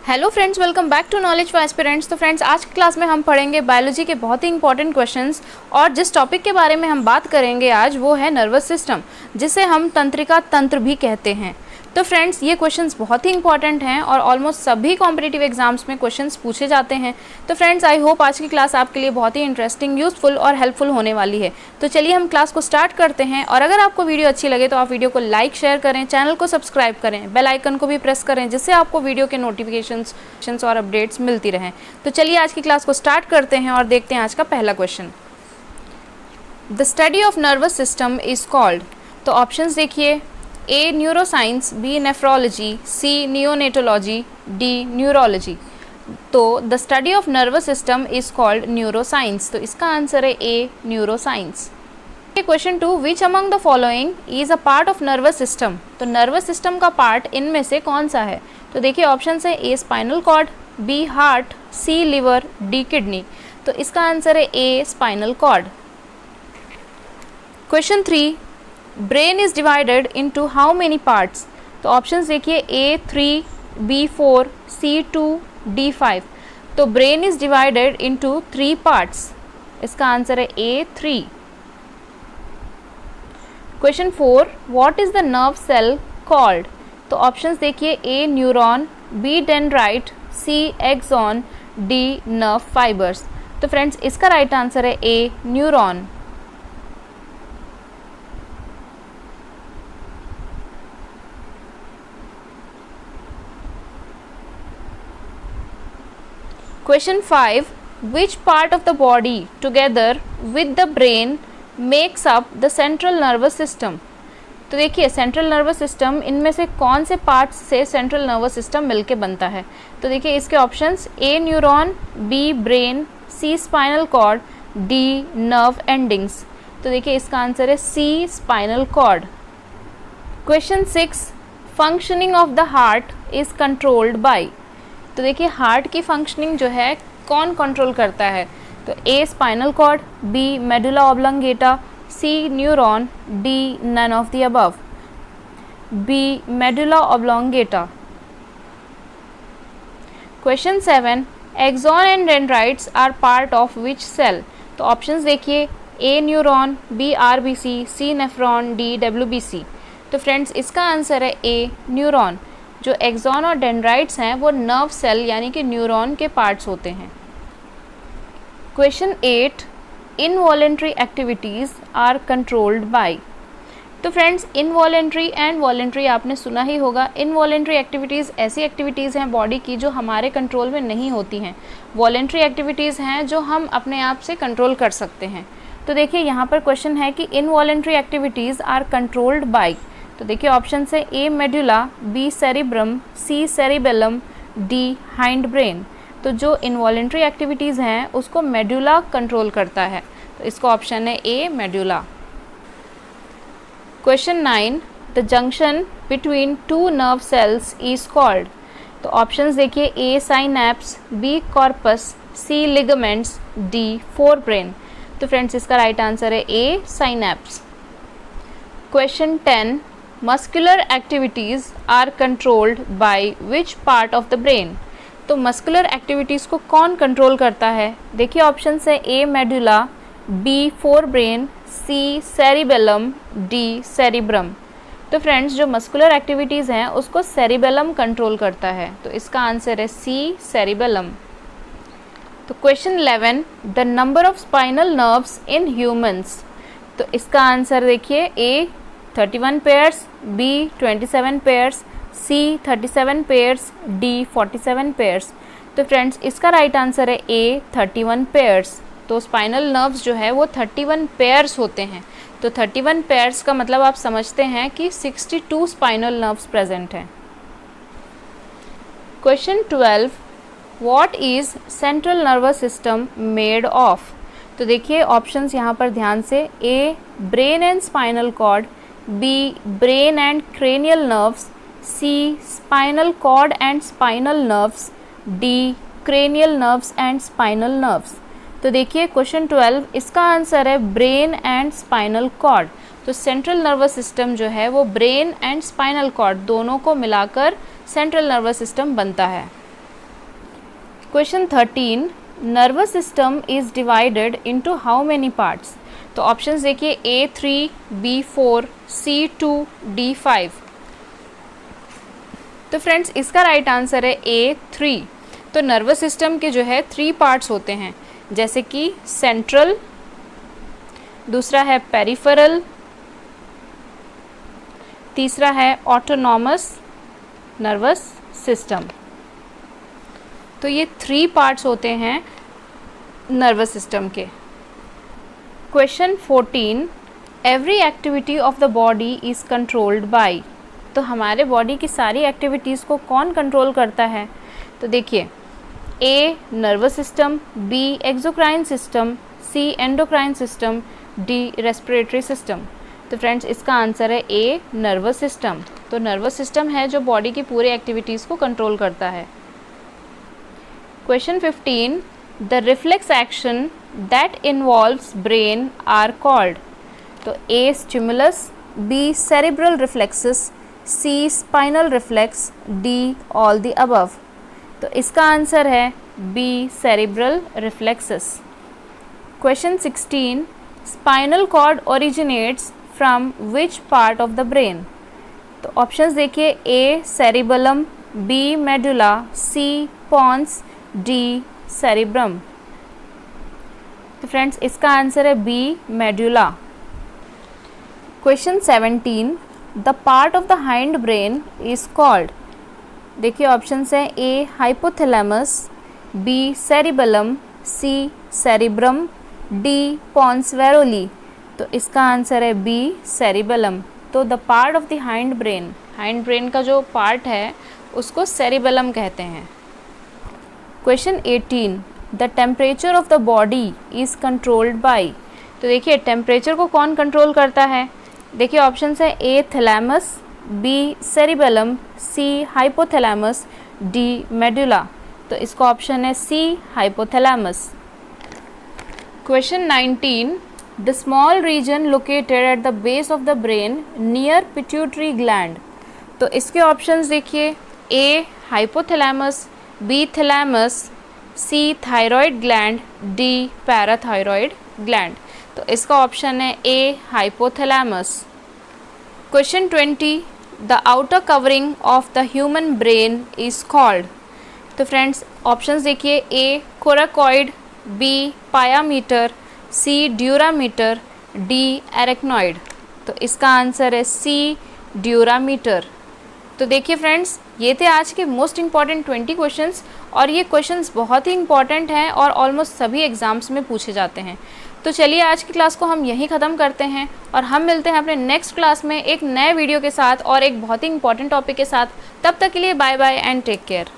Hello friends, welcome back to knowledge for aspirants. तो friends, आज की क्लास में हम पढ़ेंगे बायोलॉजी के बहुत ही इंपॉर्टेंट क्वेश्चंस और जिस टॉपिक के बारे में हम बात करेंगे आज वो है नर्वस सिस्टम, जिसे हम तंत्रिका तंत्र भी कहते हैं। तो फ्रेंड्स, ये क्वेश्चंस बहुत ही इंपॉर्टेंट हैं और ऑलमोस्ट सभी कॉम्पिटिटिव एग्जाम्स में क्वेश्चंस पूछे जाते हैं। तो फ्रेंड्स, आई होप आज की क्लास आपके लिए बहुत ही इंटरेस्टिंग, यूजफुल और हेल्पफुल होने वाली है। तो चलिए हम क्लास को स्टार्ट करते हैं। और अगर आपको वीडियो अच्छी लगे तो आप वीडियो को लाइक शेयर करें, चैनल को सब्सक्राइब करें, बेल आइकन को भी प्रेस करें, जिससे आपको वीडियो के नोटिफिकेशंस और अपडेट्स मिलती रहें। तो चलिए आज की क्लास को स्टार्ट करते हैं और देखते हैं आज का पहला question. The study of nervous system is called. तो ऑप्शंस देखिए, A neuroscience, B nephrology, C neonatology, D neurology. तो the study of nervous system is called neuroscience. तो इसका आंसर है A neuroscience. Question 2, which among the following is a part of nervous system. तो nervous system का part इनमें से कौन सा है? तो देखिए ऑप्शन है A spinal cord, B heart, C liver, D kidney. तो इसका आंसर है A spinal cord. Question 3, brain is divided into how many parts. तो ऑप्शंस देखिए, ए 3, बी 4, सी 2, डी 5। तो brain is divided into 3 parts. इसका answer है A 3। Question 4, what is the nerve cell called. तो options देखिए, A neuron, B dendrite, C axon, D nerve fibres. तो friends, इसका right answer है A neuron. Question 5, which part of the body together with the brain makes up the central nervous system। तो देखिए central nervous system, इनमें से कौन से parts से सेंट्रल नर्वस सिस्टम मिलके बनता है? तो देखिए इसके options, A neuron, B brain, C spinal cord, D nerve endings. तो देखिए इसका आंसर है C spinal cord. Question 6, functioning of the heart is controlled by. तो देखिए हार्ट की फंक्शनिंग जो है कौन कंट्रोल करता है? तो A spinal cord, B medulla oblongata, C neuron, D none of the above. B medulla oblongata. Question 7, axon and dendrites are part of which cell. तो ऑप्शंस देखिए, A neuron, B RBC, C nephron, D WBC. तो friends, इसका answer है A neuron. जो axon और dendrites हैं वो nerve cell यानी कि न्यूरॉन के पार्ट्स होते हैं। Question 8, involuntary activities are controlled by. तो फ्रेंड्स, इनवॉलेंट्री एंड वॉलेंट्री आपने सुना ही होगा। इनवॉलेंट्री एक्टिविटीज़ ऐसी एक्टिविटीज़ हैं बॉडी की जो हमारे कंट्रोल में नहीं होती हैं। वॉलेंट्री एक्टिविटीज़ हैं जो हम अपने आप से कंट्रोल कर सकते हैं। तो देखिए यहाँ पर क्वेश्चन है कि involuntary activities are controlled by. तो देखिए ऑप्शन है A medulla, B cerebrum, C cerebellum, D hind brain. तो जो इनवॉलेंट्री एक्टिविटीज़ हैं उसको मेडुला कंट्रोल करता है। तो इसका ऑप्शन है A medulla. Question 9, the junction between two nerve cells is called. तो ऑप्शंस देखिए, A synapse, B corpus, C ligaments, D forebrain. तो फ्रेंड्स, इसका राइट आंसर है A synapse. Question 10, muscular activities are controlled by which part of the brain. तो muscular activities को कौन control करता है? देखिए ऑप्शन है A medulla, B forebrain, C cerebellum, D cerebrum. तो फ्रेंड्स, जो मस्कुलर एक्टिविटीज़ हैं उसको सेरिबेलम कंट्रोल करता है। तो इसका आंसर है सी सेरिबेलम। तो question 11, the number of spinal nerves in humans. तो इसका आंसर देखिए, ए 31 पेयर्स, बी 27 पेयर्स, सी 37 पेयर्स, डी 47 पेयर्स। तो फ्रेंड्स, इसका राइट आंसर है ए 31 पेयर्स। तो स्पाइनल नर्व्स जो है वो 31 पेयर्स होते हैं। तो 31 पेयर्स का मतलब आप समझते हैं कि 62 स्पाइनल नर्व्स प्रेजेंट हैं। Question 12, what is central nervous system made of. तो देखिए ऑप्शंस यहाँ पर ध्यान से, A brain and spinal cord, B brain and cranial nerves, C spinal cord and spinal nerves, D cranial nerves and spinal nerves. तो देखिए question 12, इसका answer है ब्रेन एंड स्पाइनल कॉर्ड। तो सेंट्रल नर्वस सिस्टम जो है वो brain and spinal cord दोनों को मिलाकर सेंट्रल नर्वस सिस्टम बनता है। Question 13, nervous system is divided into how many parts? तो ऑप्शंस देखिए A3, B4, C2, D5। तो फ्रेंड्स इसका राइट आंसर है A3। तो नर्वस सिस्टम के जो है 3 पार्ट्स होते हैं, जैसे कि सेंट्रल, दूसरा है पेरिफेरल, तीसरा है ऑटोनॉमस नर्वस सिस्टम। तो ये 3 पार्ट्स होते हैं नर्वस सिस्टम के। Question 14, every activity of the body is controlled by? तो हमारे बॉडी की सारी एक्टिविटीज़ को कौन कंट्रोल करता है? तो देखिए A nervous system, B exocrine system, C endocrine system, D respiratory system. तो फ्रेंड्स इसका आंसर है A नर्वस सिस्टम। तो नर्वस सिस्टम है जो बॉडी की पूरी एक्टिविटीज़ को कंट्रोल करता है। Question 15, the reflex action that involves brain are called? तो A stimulus, B cerebral reflexes, C spinal reflex, D all the above. तो इसका आंसर है B cerebral reflexes. Question 16, spinal cord originates from which part of the brain? तो options देखिए A cerebellum, B medulla, C pons, D cerebrum. तो friends इसका answer है B medulla. Question 17, the part of the hind brain is called? देखिए options हैं A hypothalamus, B cerebellum, C cerebrum, D pons varolii. तो इसका answer है B cerebellum. तो the part of the hind brain का जो part है उसको सेरिबलम कहते हैं। Question 18, the temperature of the body is controlled by? तो देखिए टेम्परेचर को कौन कंट्रोल करता है? देखिए ऑप्शंस है A thalamus, B cerebellum, C hypothalamus, D medulla. तो इसका ऑप्शन है C hypothalamus. Question 19, the small region located at the base of the brain near pituitary gland? तो इसके ऑप्शंस देखिए A hypothalamus, B thalamus, C thyroid gland, D parathyroid gland. तो इसका option है A hypothalamus. Question 20, the outer covering of the human brain is called? तो friends options देखिए A coracoid, B pia mater, C dura mater, D arachnoid. तो इसका answer है C dura mater. तो देखिए फ्रेंड्स ये थे आज के मोस्ट इम्पॉर्टेंट 20 क्वेश्चंस और ये क्वेश्चंस बहुत ही इंपॉर्टेंट हैं और ऑलमोस्ट सभी एग्ज़ाम्स में पूछे जाते हैं। तो चलिए आज की क्लास को हम यहीं ख़त्म करते हैं और हम मिलते हैं अपने नेक्स्ट क्लास में एक नए वीडियो के साथ और एक बहुत ही इंपॉर्टेंट टॉपिक के साथ। तब तक के लिए bye bye and take care.